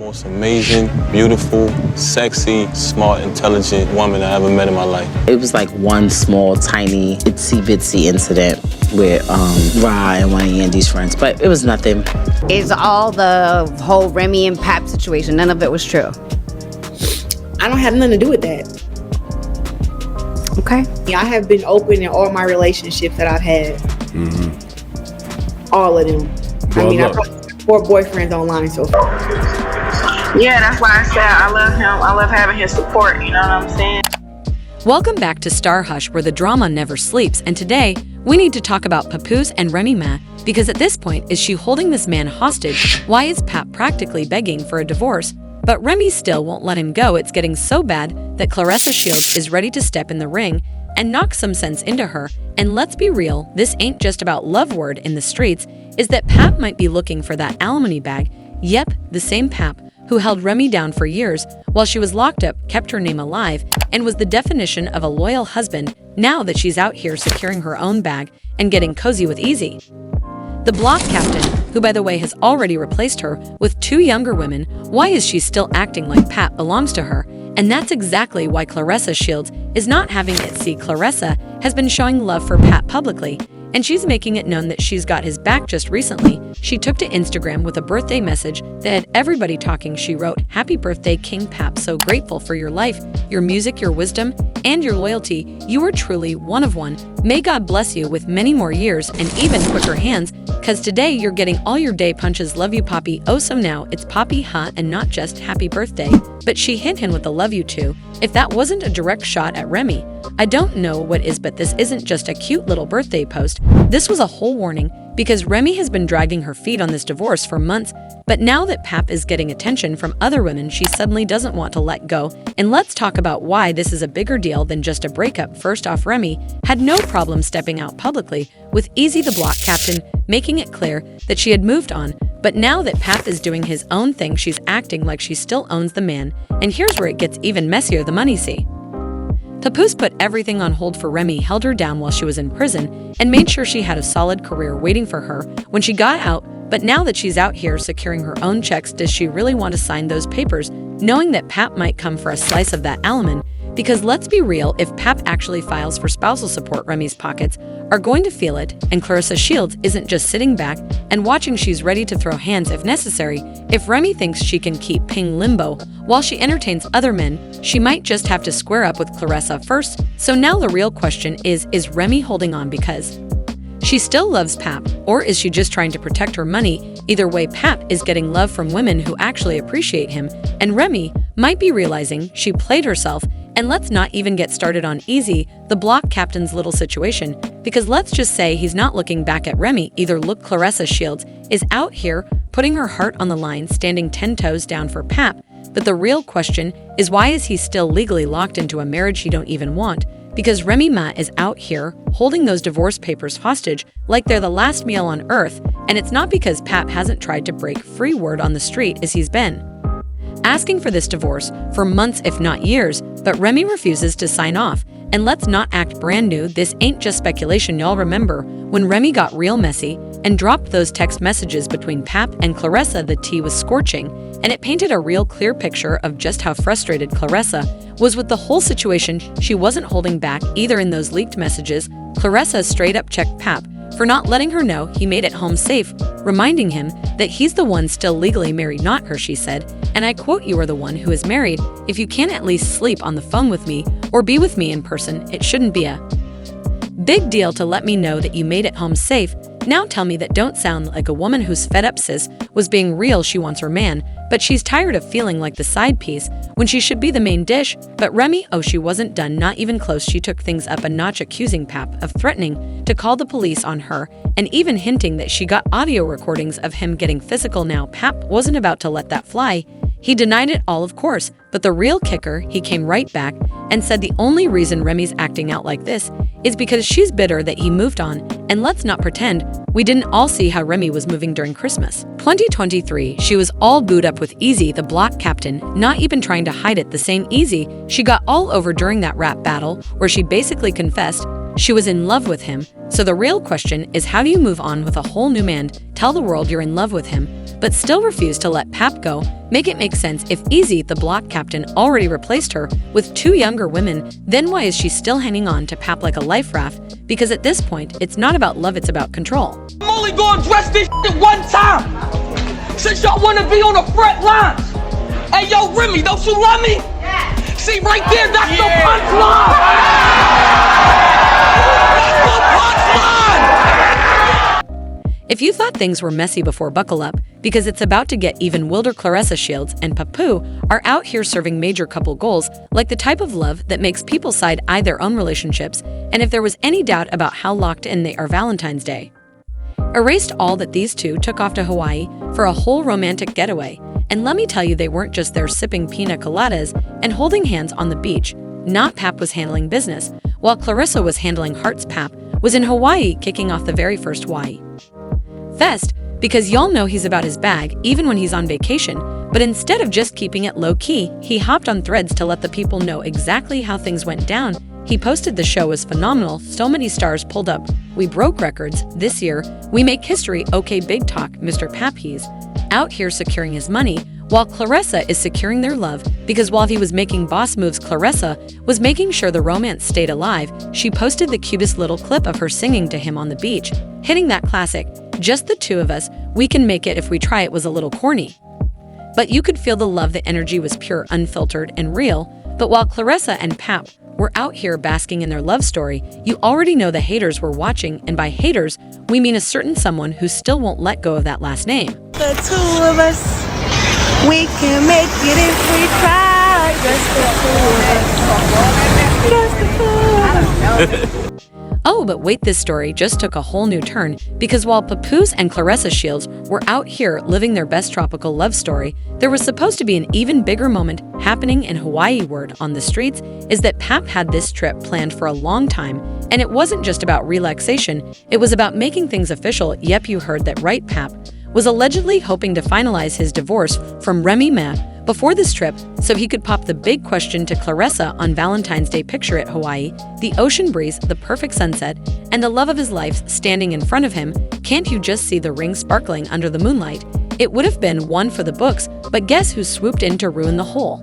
Most amazing, beautiful, sexy, smart, intelligent woman I ever met in my life. It was like one small, tiny, itsy-bitsy incident with Ra and one of Yandy's friends, but it was nothing. It's all the whole Remy and Pap situation. None of it was true. I don't have nothing to do with that. Okay. Yeah, I have been open in all my relationships that I've had. All of them. Well, I probably have 4 boyfriends online so far. Yeah, that's why I said I love him. I love having his support, you know what I'm saying? Welcome back to Star Hush, where the drama never sleeps, and today we need to talk about Papoose and Remy Ma, because at this point, is she holding this man hostage? Why is Pap practically begging for a divorce? But Remy still won't let him go. It's getting so bad that Claressa Shields is ready to step in the ring and knock some sense into her. And let's be real, this ain't just about love word in the streets, is that Pap might be looking for that alimony bag. Yep, the same Pap who held Remy down for years while she was locked up, kept her name alive, and was the definition of a loyal husband, now that she's out here securing her own bag and getting cozy with Easy. The block captain, who by the way has already replaced her with 2 younger women, why is she still acting like Pap belongs to her? And that's exactly why Claressa Shields is not having it. See, Claressa has been showing love for Pap publicly, and she's making it known that she's got his back. Just recently, she took to Instagram with a birthday message that had everybody talking. She wrote, "Happy birthday, King Pap. So grateful for your life, your music, your wisdom, and your loyalty. You are truly one of one. May God bless you with many more years and even quicker hands, cause today you're getting all your day punches. Love you, Poppy." Oh, so now it's Poppy, huh? And not just happy birthday, but she hit him with the love you too. If that wasn't a direct shot at Remy, I don't know what is. But this isn't just a cute little birthday post. This was a whole warning, because Remy has been dragging her feet on this divorce for months, but now that Pap is getting attention from other women, she suddenly doesn't want to let go. And let's talk about why this is a bigger deal than just a breakup. First off, Remy had no problem stepping out publicly with Easy the block captain, making it clear that she had moved on. But now that Pap is doing his own thing, she's acting like she still owns the man. And here's where it gets even messier, the money. See, Papoose put everything on hold for Remy, held her down while she was in prison, and made sure she had a solid career waiting for her when she got out. But now that she's out here securing her own checks, does she really want to sign those papers, knowing that Pap might come for a slice of that alimony? Because let's be real, if Pap actually files for spousal support, Remy's pockets are going to feel it, and Claressa Shields isn't just sitting back and watching. She's ready to throw hands if necessary. If Remy thinks she can keep paying limbo while she entertains other men, she might just have to square up with Claressa first. So now the real question is Remy holding on because she still loves Pap, or is she just trying to protect her money? Either way, Pap is getting love from women who actually appreciate him, and Remy might be realizing she played herself. And let's not even get started on Easy, the block captain's little situation, because let's just say he's not looking back at Remy either. Look, Claressa Shields is out here putting her heart on the line, standing 10 toes down for Pap. But the real question is, why is he still legally locked into a marriage he don't even want? Because Remy Ma is out here holding those divorce papers hostage like they're the last meal on earth. And it's not because Pap hasn't tried to break free. Word on the street is he's been asking for this divorce for months, if not years, but Remy refuses to sign off. And let's not act brand new. This ain't just speculation. Y'all remember when Remy got real messy and dropped those text messages between Pap and Claressa? The tea was scorching, and it painted a real clear picture of just how frustrated Claressa was with the whole situation. She wasn't holding back either. In those leaked messages, Claressa straight up checked Pap for not letting her know he made it home safe, reminding him that he's the one still legally married, not her. She said, and I quote, "You are the one who is married. If you can't at least sleep on the phone with me or be with me in person, it shouldn't be a big deal to let me know that you made it home safe. Now tell me that don't sound like a woman who's fed up." Sis was being real. She wants her man, but she's tired of feeling like the side piece when she should be the main dish. But Remy, oh, she wasn't done, not even close. She took things up a notch, accusing Pap of threatening to call the police on her and even hinting that she got audio recordings of him getting physical. Now Pap wasn't about to let that fly. He denied it all, of course, but the real kicker, he came right back and said the only reason Remy's acting out like this is because she's bitter that he moved on. And let's not pretend we didn't all see how Remy was moving during Christmas 2023. She was all booed up with Easy, the block captain, not even trying to hide it. The same Easy she got all over during that rap battle where she basically confessed She was in love with him, so the real question is, how do you move on with a whole new man, tell the world you're in love with him, but still refuse to let Pap go? Make it make sense. If Easy, the block captain, already replaced her with 2 younger women, then why is she still hanging on to Pap like a life raft? Because at this point, it's not about love, it's about control. I'm only gonna address this shit one time, since y'all wanna be on the front lines. Hey, yo, Remy, don't you love me? Yeah. See, right there, that's the punchline. That's the punchline. If you thought things were messy before, buckle up, because it's about to get even wilder. Claressa Shields and Papoose are out here serving major couple goals, like the type of love that makes people side-eye their own relationships, and if there was any doubt about how locked in they are, Valentine's Day erased all that. These two took off to Hawaii for a whole romantic getaway. And let me tell you, they weren't just there sipping pina coladas and holding hands on the beach. Not Pap was handling business, while Claressa was handling hearts. Pap was in Hawaii kicking off the very first Hawaii Fest, because y'all know he's about his bag even when he's on vacation. But instead of just keeping it low-key, he hopped on Threads to let the people know exactly how things went down. He posted the show was phenomenal, so many stars pulled up. We broke records this year. We make history. Okay, big talk, Mr. Pap. He's out here securing his money, while Claressa is securing their love, because while he was making boss moves, Claressa was making sure the romance stayed alive. She posted the cutest little clip of her singing to him on the beach, hitting that classic, "Just the two of us, we can make it if we try." It was a little corny, but you could feel the love. The energy was pure, unfiltered, and real. But while Claressa and Pap were out here basking in their love story, you already know the haters were watching, and by haters, we mean a certain someone who still won't let go of that last name. The two of us, we can make it if we try. Just the two of us. Just the two of us. Oh, but wait, this story just took a whole new turn, because while Papoose and Claressa Shields were out here living their best tropical love story, there was supposed to be an even bigger moment happening in Hawaii. Word on the streets is that Pap had this trip planned for a long time, and it wasn't just about relaxation, it was about making things official. Yep, you heard that right. Pap was allegedly hoping to finalize his divorce from Remy Ma before this trip, so he could pop the big question to Claressa on Valentine's Day. Picture it: Hawaii, the ocean breeze, the perfect sunset, and the love of his life standing in front of him. Can't you just see the ring sparkling under the moonlight? It would have been one for the books, but guess who swooped in to ruin the whole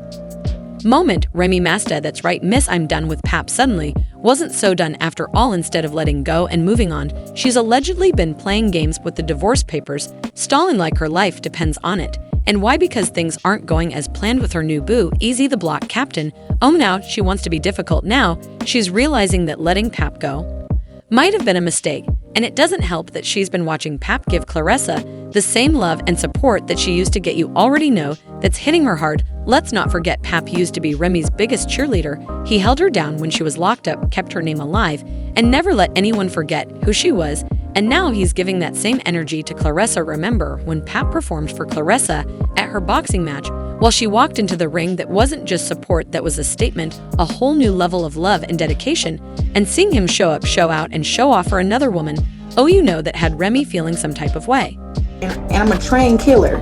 moment? Remy Ma. That's right, miss, I'm done with Pap. Suddenly wasn't so done after all. Instead of letting go and moving on, she's allegedly been playing games with the divorce papers, stalling like her life depends on it. And why? Because things aren't going as planned with her new boo, Easy, the block captain. Oh, now she wants to be difficult. Now she's realizing that letting Pap go might have been a mistake. And it doesn't help that she's been watching Pap give Claressa the same love and support that she used to get. You already know that's hitting her hard. Let's not forget, Pap used to be Remy's biggest cheerleader. He held her down when she was locked up, kept her name alive, and never let anyone forget who she was. And now he's giving that same energy to Claressa. Remember when Pap performed for Claressa at her boxing match? While she walked into the ring, that wasn't just support, that was a statement, a whole new level of love and dedication. And seeing him show up, show out, and show off for another woman, oh, you know that had Remy feeling some type of way. And I'm a trained killer.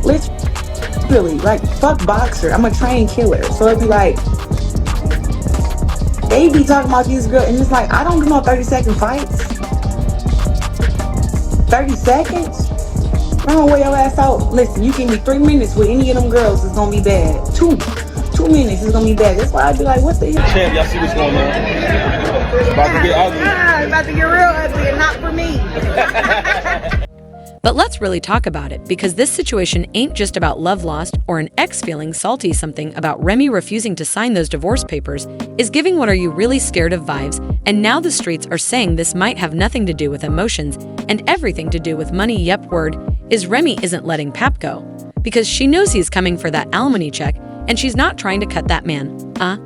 Literally, like, fuck boxer. I'm a trained killer. So it'd be like, they be talking about this girl, and it's like, I don't do no 30-second fights. 30 seconds? I'm gonna wear your ass out. Listen, you give me 3 minutes with any of them girls, it's gonna be bad. 2 minutes is gonna be bad. That's why I'd be like, what the hell? Champ, y'all see what's going on? It's about to get ugly. It's about to get real ugly, and not for me. But let's really talk about it, because this situation ain't just about love lost or an ex feeling salty. Something about Remy refusing to sign those divorce papers is giving "what are you really scared of" vibes, and now the streets are saying this might have nothing to do with emotions and everything to do with money. Yep, word is Remy isn't letting Pap go because she knows he's coming for that alimony check, and she's not trying to cut that man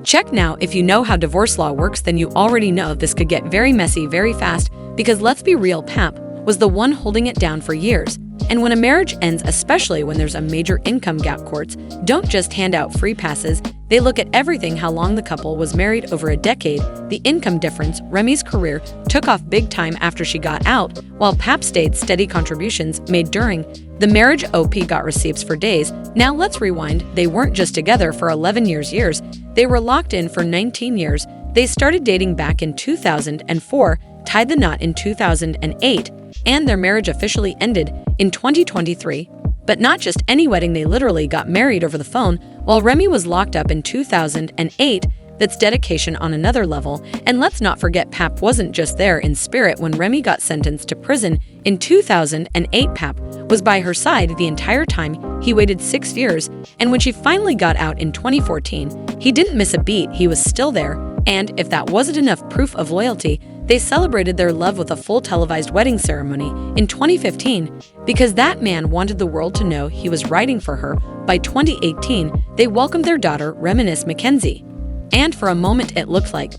check. Now, if you know how divorce law works, then you already know this could get very messy very fast, because let's be real, Pap was the one holding it down for years. And when a marriage ends, especially when there's a major income gap, courts don't just hand out free passes. They look at everything: how long the couple was married, over a decade, the income difference. Remy's career took off big time after she got out, while Pap stayed steady. Contributions made during the marriage. OP got receipts for days. Now let's rewind. They weren't just together for 11 years. They were locked in for 19 years. They started dating back in 2004, tied the knot in 2008, and their marriage officially ended in 2023. But not just any wedding, they literally got married over the phone while Remy was locked up in 2008. That's dedication on another level. And let's not forget, Pap wasn't just there in spirit when Remy got sentenced to prison in 2008. Pap was by her side the entire time. He waited 6 years, and when she finally got out in 2014, he didn't miss a beat. He was still there. And if that wasn't enough proof of loyalty, they celebrated their love with a full televised wedding ceremony in 2015 because that man wanted the world to know he was riding for her. By 2018, they welcomed their daughter, Remy Mackenzie. And for a moment, it looked like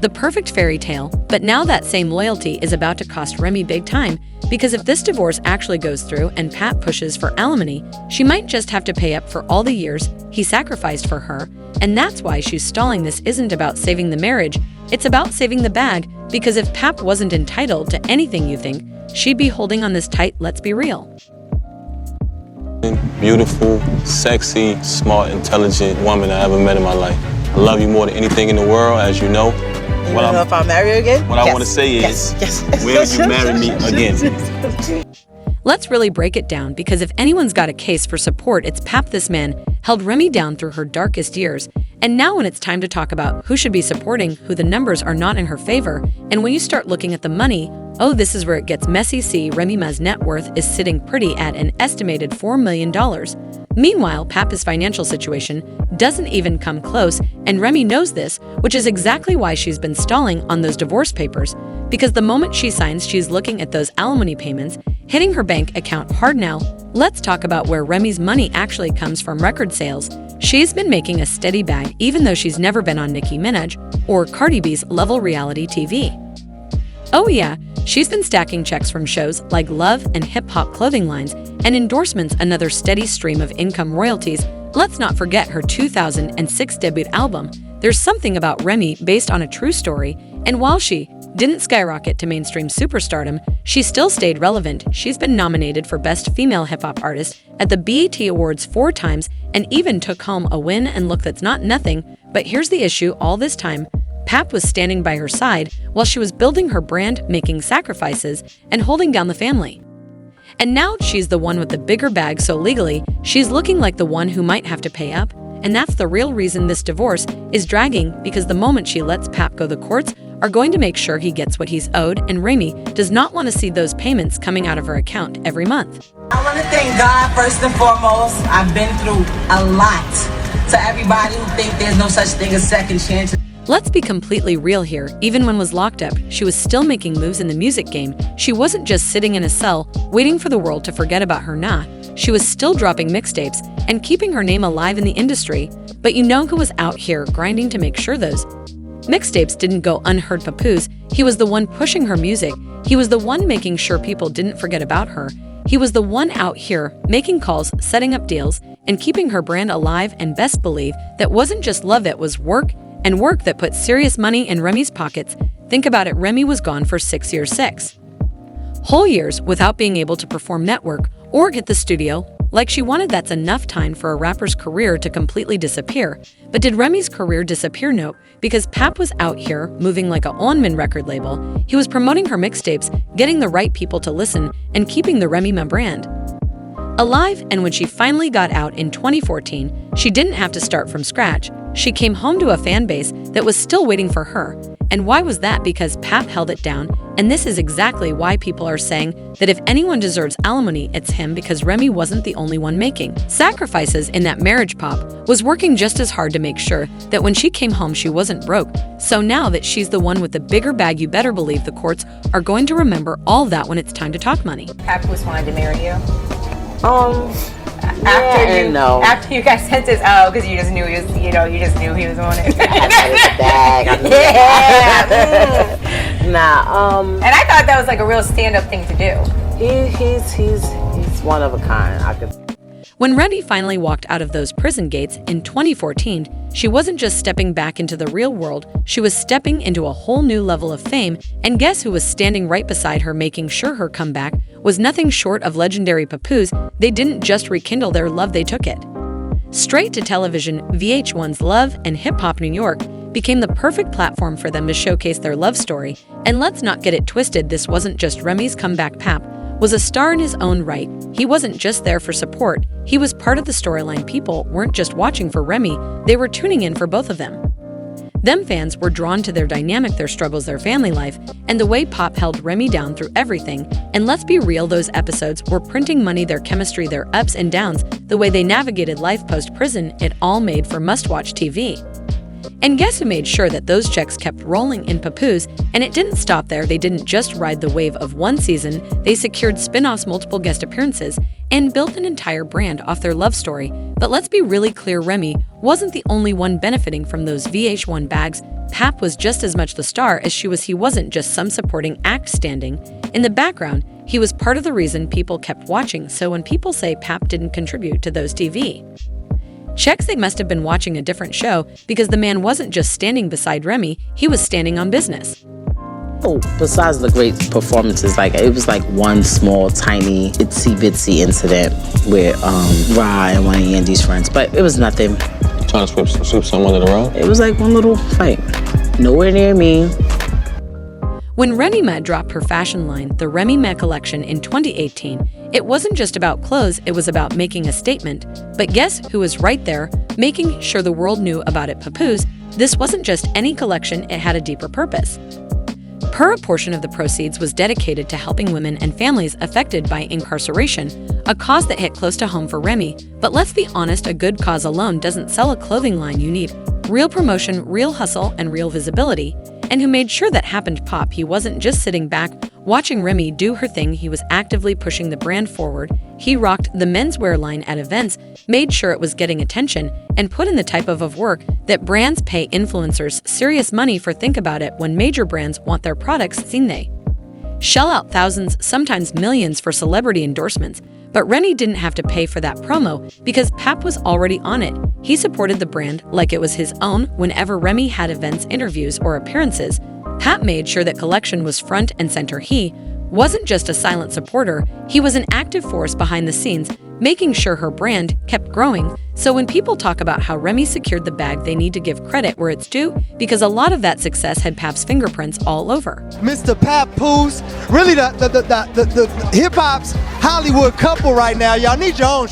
the perfect fairy tale, but now that same loyalty is about to cost Remy big time, because if this divorce actually goes through and Pat pushes for alimony, she might just have to pay up for all the years he sacrificed for her, and that's why she's stalling. This isn't about saving the marriage, it's about saving the bag, because if Pap wasn't entitled to anything you think, she'd be holding on this tight. Let's be real. Beautiful, sexy, smart, intelligent woman I ever met in my life. I love you more than anything in the world, as you know. You want to know if I'll marry you again? What I want to say is, will you marry me again? Let's really break it down, because if anyone's got a case for support, it's Pap. This man held Remy down through her darkest years. And now when it's time to talk about who should be supporting who, the numbers are not in her favor. And when you start looking at the money, oh, this is where it gets messy. See, Remy Ma's net worth is sitting pretty at an estimated $4 million. Meanwhile, Pap's financial situation doesn't even come close, and Remy knows this, which is exactly why she's been stalling on those divorce papers, because the moment she signs, she's looking at those alimony payments hitting her bank account hard. Now, let's talk about where Remy's money actually comes from. Record sales. She's been making a steady bag, even though she's never been on Nicki Minaj or Cardi B's level reality TV. Oh yeah, she's been stacking checks from shows like Love and hip-hop clothing lines and endorsements, another steady stream of income. Royalties. Let's not forget her 2006 debut album. There's something about Remy based on a true story, and while she didn't skyrocket to mainstream superstardom, she still stayed relevant. She's been nominated for Best Female Hip-Hop Artist at the BET Awards 4 times and even took home a win. And look, that's not nothing, but here's the issue. All this time, Pap was standing by her side while she was building her brand, making sacrifices, and holding down the family. And now she's the one with the bigger bag, so legally, she's looking like the one who might have to pay up. And that's the real reason this divorce is dragging, because the moment she lets Pap go, the courts are going to make sure he gets what he's owed, and Remy does not want to see those payments coming out of her account every month. I want to thank God first and foremost. I've been through a lot. To everybody who think there's no such thing as second chance. Let's be completely real here. Even when was locked up, she was still making moves in the music game. She wasn't just sitting in a cell, waiting for the world to forget about her. Nah, she was still dropping mixtapes and keeping her name alive in the industry. But you know who was out here grinding to make sure those mixtapes didn't go unheard? Papoose. He was the one pushing her music. He was the one making sure people didn't forget about her. He was the one out here making calls, setting up deals, and keeping her brand alive. And best believe that wasn't just love, it was work, and work that put serious money in Remy's pockets. Think about it, Remy was gone for 6 years, 6 whole years without being able to perform, network, or hit the studio like she wanted. That's enough time for a rapper's career to completely disappear. But did Remy's career disappear? No, because Pap was out here moving like a on-man record label. He was promoting her mixtapes, getting the right people to listen, and keeping the Remy Ma brand alive. And when she finally got out in 2014, she didn't have to start from scratch. She came home to a fan base that was still waiting for her. And why was that? Because Pap held it down. And this is exactly why people are saying that if anyone deserves alimony, it's him, because Remy wasn't the only one making sacrifices in that marriage. Pop was working just as hard to make sure that when she came home, she wasn't broke. So now that she's the one with the bigger bag, you better believe the courts are going to remember all that when it's time to talk money. Papoose wanted to marry you. After you got sentenced, because you just knew he was, you just knew he was on it. And I thought that was like a real stand-up thing to do. He's one of a kind. When Remy finally walked out of those prison gates in 2014, she wasn't just stepping back into the real world, she was stepping into a whole new level of fame. And guess who was standing right beside her, making sure her comeback was nothing short of legendary. Papoose. They didn't just rekindle their love, they took it straight to television. VH1's Love and Hip Hop New York became the perfect platform for them to showcase their love story. And let's not get it twisted, this wasn't just Remy's comeback. Pap was a star in his own right. He wasn't just there for support, he was part of the storyline. People weren't just watching for Remy, they were tuning in for both of them. Them fans were drawn to their dynamic, their struggles, their family life, and the way Pop held Remy down through everything. And let's be real, those episodes were printing money, their chemistry, their ups and downs, the way they navigated life post-prison, it all made for must-watch TV. And guess who made sure that those checks kept rolling in? Papoose. And it didn't stop there. They didn't just ride the wave of one season, they secured spin-offs, multiple guest appearances, and built an entire brand off their love story. But let's be really clear, Remy wasn't the only one benefiting from those VH1 bags. Pap was just as much the star as she was. He wasn't just some supporting act standing in the background, he was part of the reason people kept watching. So when people say Pap didn't contribute to those TV checks, they must have been watching a different show, because the man wasn't just standing beside Remy, he was standing on business. Oh, besides the great performances, like it was like one small, tiny, itsy bitsy incident with Ra and one of Yandy's friends, but it was nothing. Trying to sweep someone under the rug? It was like one little fight. Nowhere near me. When Remy Ma dropped her fashion line, the Remy Ma collection in 2018, it wasn't just about clothes, it was about making a statement. But guess who was right there, making sure the world knew about it? Papoose. This wasn't just any collection, it had a deeper purpose. A portion of the proceeds was dedicated to helping women and families affected by incarceration, a cause that hit close to home for Remy. But let's be honest, a good cause alone doesn't sell a clothing line. You need real promotion, real hustle, and real visibility. And who made sure that happened? Pop. He wasn't just sitting back watching Remy do her thing, he was actively pushing the brand forward. He rocked the menswear line at events, made sure it was getting attention, and put in the type of work that brands pay influencers serious money for. Think about it, when major brands want their products seen, they shell out thousands, sometimes millions for celebrity endorsements. But Remy didn't have to pay for that promo because Pap was already on it. He supported the brand like it was his own. Whenever Remy had events, interviews, or appearances, Pap made sure that collection was front and center. He wasn't just a silent supporter, he was an active force behind the scenes, making sure her brand kept growing. So when people talk about how Remy secured the bag, they need to give credit where it's due, because a lot of that success had Pap's fingerprints all over. Mr. Papoose, really the hip-hop's Hollywood couple right now. Y'all need your own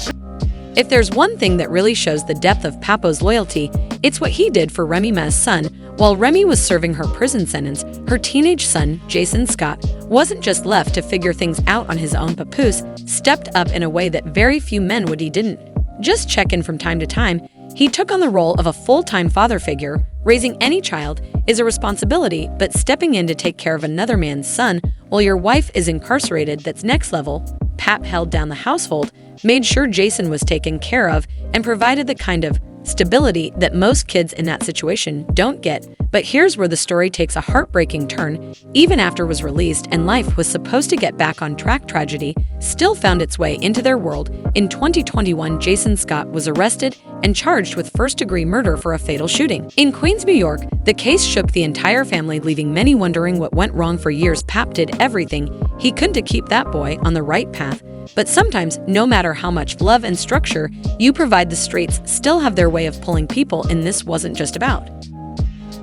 If there's one thing that really shows the depth of Papo's loyalty, it's what he did for Remy Ma's son. While Remy was serving her prison sentence, her teenage son, Jason Scott, wasn't just left to figure things out on his own. Papoose stepped up in a way that very few men would. He didn't just check in from time to time. He took on the role of a full-time father figure. Raising any child is a responsibility, but stepping in to take care of another man's son while your wife is incarcerated, that's next level. Pap held down the household, made sure Jason was taken care of, and provided the kind of stability that most kids in that situation don't get. But here's where the story takes a heartbreaking turn. Even after it was released and life was supposed to get back on track, tragedy still found its way into their world. In 2021, Jason Scott was arrested and charged with first-degree murder for a fatal shooting in Queens, New York. The case shook the entire family, leaving many wondering what went wrong. For years, Pap did everything he could to keep that boy on the right path. But sometimes, no matter how much love and structure you provide, the streets still have their way of pulling people in. This wasn't just about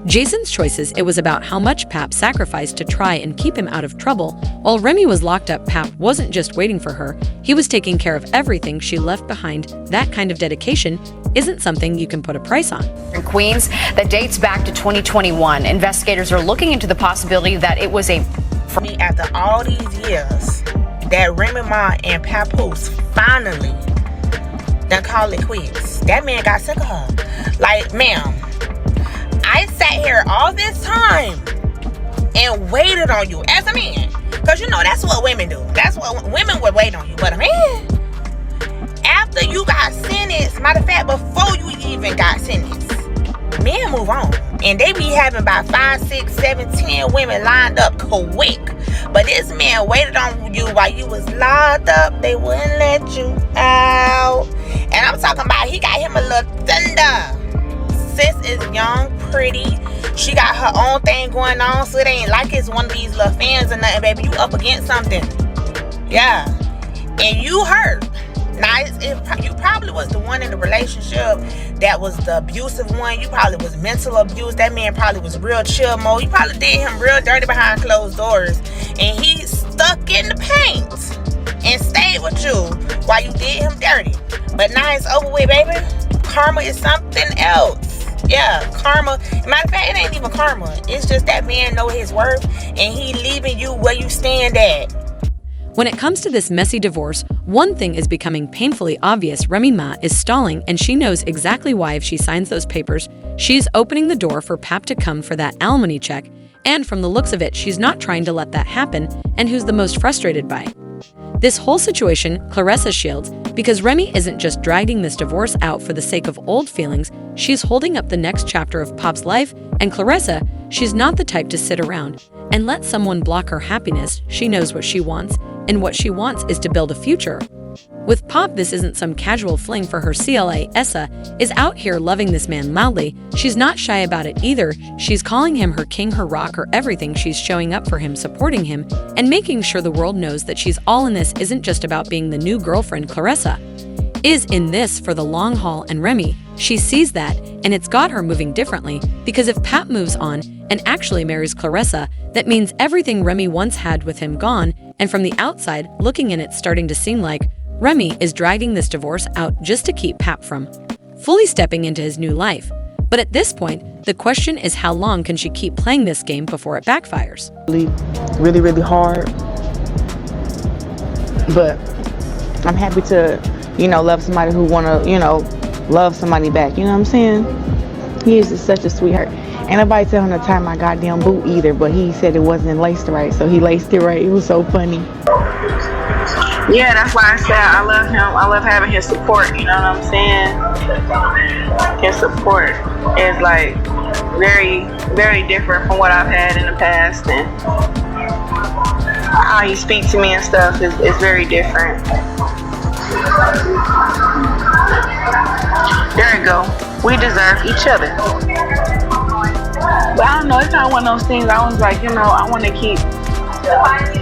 Jason's choices, it was about how much Pap sacrificed to try and keep him out of trouble. While Remy was locked up, Pap wasn't just waiting for her, he was taking care of everything she left behind. That kind of dedication isn't something you can put a price on. In Queens, that dates back to 2021. Investigators are looking into the possibility that it was after all these years that Remy Ma and Papoose finally done call it quits. That man got sick of her. Like, ma'am, I sat here all this time and waited on you as a man. Because, you know, that's what women do. That's what women would wait on you. But a man, after you got sentenced, matter of fact, before you even got sentenced, men move on. And they be having about 5, 6, 7, 10 women lined up quick. But this man waited on you while you was locked up. They wouldn't let you out. And I'm talking about he got him a little thunder. Sis is young, pretty. She got her own thing going on, so it ain't like it's one of these little fans or nothing, baby. You up against something. Yeah. And you hurt. Now, you probably was the one in the relationship that was the abusive one. You probably was mental abuse. That man probably was real chill mode. You probably did him real dirty behind closed doors. And he stuck in the paint and stayed with you while you did him dirty. But now it's over with, baby. Karma is something else. Yeah, karma. Matter of fact, it ain't even karma. It's just that man know his worth and he leaving you where you stand at. When it comes to this messy divorce, one thing is becoming painfully obvious. Remy Ma is stalling, and she knows exactly why. If she signs those papers, she's opening the door for Pap to come for that alimony check. And from the looks of it, she's not trying to let that happen. And who's the most frustrated by this whole situation? Claressa Shields, because Remy isn't just dragging this divorce out for the sake of old feelings, she's holding up the next chapter of Pop's life. And Claressa, she's not the type to sit around and let someone block her happiness. She knows what she wants, and what she wants is to build a future. With Pop, this isn't some casual fling for her. Claressa is out here loving this man loudly. She's not shy about it either. She's calling him her king, her rock, her everything. She's showing up for him, supporting him, and making sure the world knows that she's all in. This isn't just about being the new girlfriend. Claressa is in this for the long haul, and Remy, she sees that, and it's got her moving differently, because if Pap moves on and actually marries Claressa, that means everything Remy once had with him gone. And from the outside looking in, it's starting to seem like Remy is dragging this divorce out just to keep Pap from fully stepping into his new life. But at this point, the question is, how long can she keep playing this game before it backfires? Really, really hard. But I'm happy to, love somebody who want to, love somebody back. You know what I'm saying? He is just such a sweetheart. Ain't nobody tell him to tie my goddamn boot either, but he said it wasn't laced right, so he laced it right. It was so funny. Yeah, that's why I said I love him. I love having his support, you know what I'm saying? His support is like very, very different from what I've had in the past, and how he speaks to me and stuff is very different. There you go. We deserve each other. But I don't know, it's kind of one of those things. I was like, I want to keep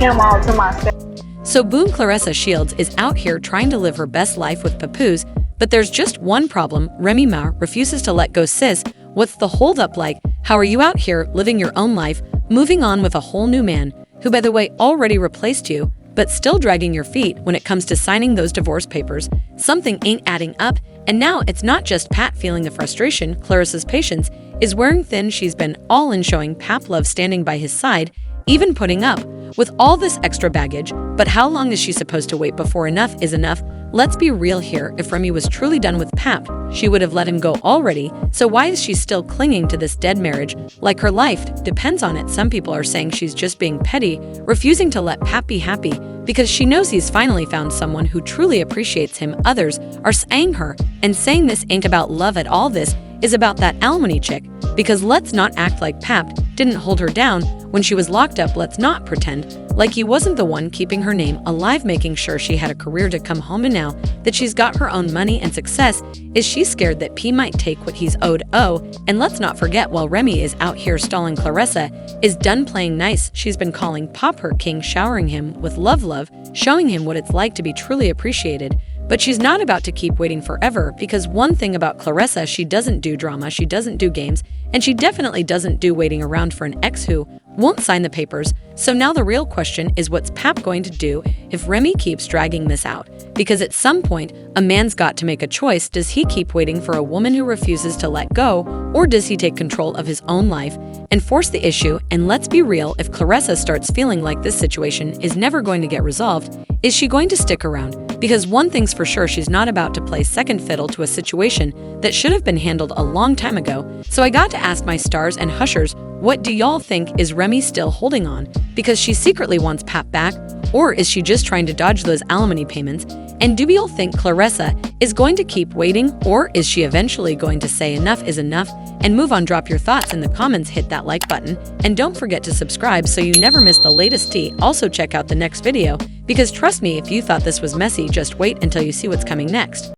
him all to myself. So boom, Claressa Shields is out here trying to live her best life with Papoose, but there's just one problem. Remy Ma refuses to let go. Sis, what's the holdup? Like, how are you out here living your own life, moving on with a whole new man, who, by the way, already replaced you, but still dragging your feet when it comes to signing those divorce papers? Something ain't adding up. And now it's not just Pat feeling the frustration. Claressa's patience is wearing thin. She's been all in, showing Pap love, standing by his side, even putting up with all this extra baggage. But how long is she supposed to wait before enough is enough? Let's be real here. If Remy was truly done with Pap, she would have let him go already. So why is she still clinging to this dead marriage like her life depends on it? Some people are saying she's just being petty, refusing to let Pap be happy because she knows he's finally found someone who truly appreciates him. Others are saying her and saying this ain't about love at all. This is about that alimony chick. Because let's not act like Pap didn't hold her down when she was locked up. Let's not pretend like he wasn't the one keeping her name alive, making sure she had a career to come home. And now that she's got her own money and success, is she scared that P might take what he's owed? Oh, and let's not forget, while Remy is out here stalling, Claressa is done playing nice. She's been calling Pop her king, showering him with love, showing him what it's like to be truly appreciated. But she's not about to keep waiting forever, because one thing about Claressa, she doesn't do drama, she doesn't do games, and she definitely doesn't do waiting around for an ex who won't sign the papers. So now the real question is, what's Pap going to do if Remy keeps dragging this out? Because at some point, a man's got to make a choice. Does he keep waiting for a woman who refuses to let go, or does he take control of his own life and force the issue? And let's be real, if Claressa starts feeling like this situation is never going to get resolved, is she going to stick around? Because one thing's for sure, she's not about to play second fiddle to a situation that should have been handled a long time ago. So I got to ask my stars and hushers, what do y'all think? Is Remy still holding on because she secretly wants Pap back, or is she just trying to dodge those alimony payments? And do y'all think Claressa is going to keep waiting, or is she eventually going to say enough is enough and move on? Drop your thoughts in the comments, hit that like button, and don't forget to subscribe so you never miss the latest tea. Also check out the next video, because trust me, if you thought this was messy, just wait until you see what's coming next.